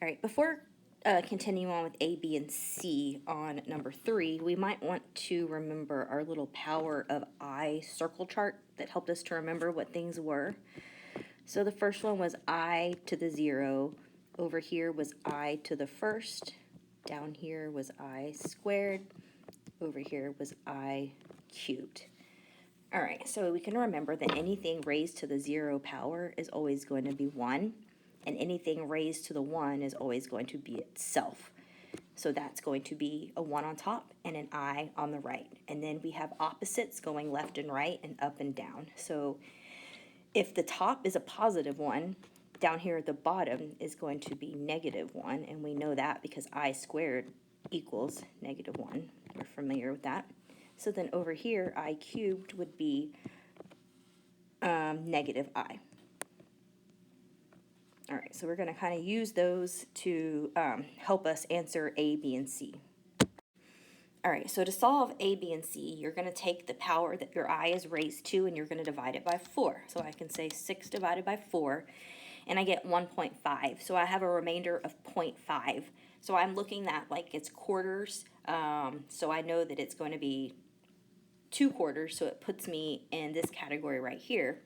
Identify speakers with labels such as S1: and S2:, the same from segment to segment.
S1: All right, before continuing on with A, B, and C on number 3, we might want to remember our little power of I circle chart that helped us to remember what things were. So the first one was I to the 0. Over here was I to the first. Down here was I squared. Over here was I cubed. All right, so we can remember that anything raised to the 0 power is always going to be 1, and anything raised to the 1 is always going to be itself. So that's going to be a 1 on top and an I on the right. And then we have opposites going left and right and up and down. So if the top is a positive 1, down here at the bottom is going to be -1, and we know that because I squared equals -1. We're familiar with that. So then over here, I cubed would be negative I. All right, so we're going to kind of use those to help us answer A, B, and C. All right, so to solve A, B, and C, you're going to take the power that your I is raised to, and you're going to divide it by 4. So I can say 6 divided by 4, and I get 1.5. So I have a remainder of 0.5. So I'm looking at like it's quarters, so I know that it's going to be 2 quarters, so it puts me in this category right here,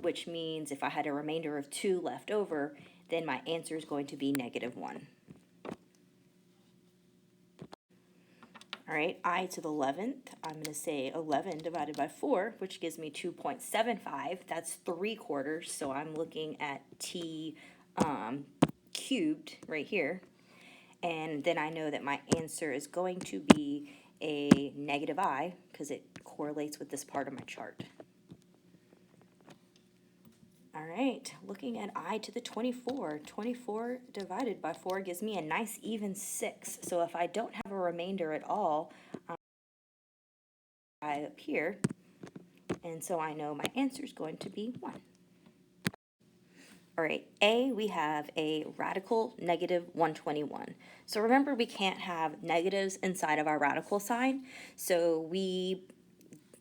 S1: which means if I had a remainder of 2 left over, then my answer is going to be -1. All right, I to the 11th, I'm going to say 11 divided by 4, which gives me 2.75. That's 3 quarters, so I'm looking at t cubed right here. And then I know that my answer is going to be a negative I because it correlates with this part of my chart. All right, looking at I to the 24. 24 divided by 4 gives me a nice even 6. So if I don't have a remainder at all, I up here, and so I know my answer is going to be 1. All right, A, we have a radical -121. So remember, we can't have negatives inside of our radical sign, so we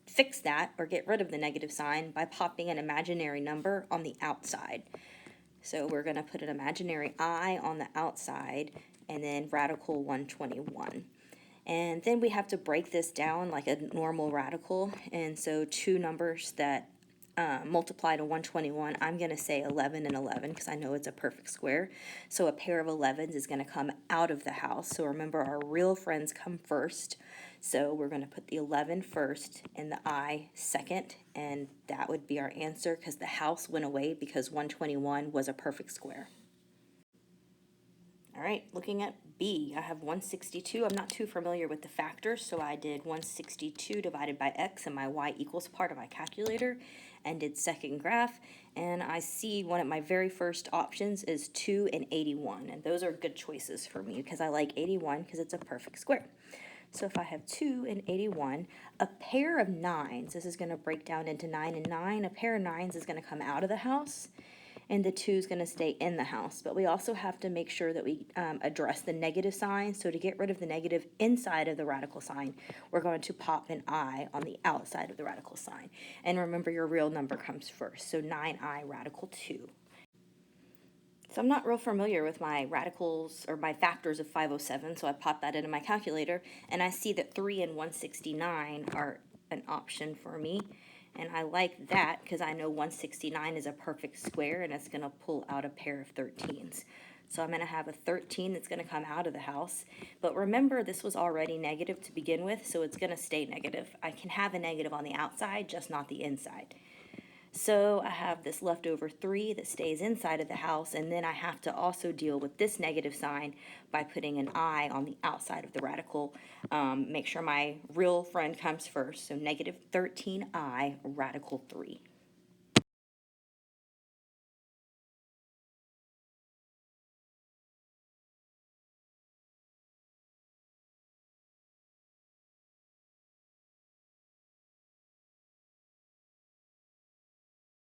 S1: fix that or get rid of the negative sign by popping an imaginary number on the outside. So we're going to put an imaginary I on the outside and then radical 121. And then we have to break this down like a normal radical. And so 2 numbers that multiply to 121, I'm going to say 11 and 11 because I know it's a perfect square. So a pair of 11s is going to come out of the house. So remember, our real friends come first. So we're going to put the 11 first and the I second, and that would be our answer because the house went away because 121 was a perfect square. All right, looking at B, I have 162. I'm not too familiar with the factors, so I did 162 divided by x, and my y equals part of my calculator, and did second graph, and I see one of my very first options is 2 and 81, and those are good choices for me because I like 81 because it's a perfect square. So if I have 2 and 81, a pair of 9s, this is going to break down into 9 and 9, a pair of 9s is going to come out of the house, and the 2 is going to stay in the house. But we also have to make sure that we address the negative sign. So to get rid of the negative inside of the radical sign, we're going to pop an I on the outside of the radical sign. And remember, your real number comes first. So 9I radical 2. So I'm not real familiar with my radicals or my factors of 507, so I pop that into my calculator, and I see that 3 and 169 are an option for me. And I like that because I know 169 is a perfect square and it's going to pull out a pair of 13s. So I'm going to have a 13 that's going to come out of the house. But remember, this was already negative to begin with, so it's going to stay negative. I can have a negative on the outside, just not the inside. So I have this leftover 3 that stays inside of the house, and then I have to also deal with this negative sign by putting an I on the outside of the radical. Make sure my real friend comes first, so -13I radical 3.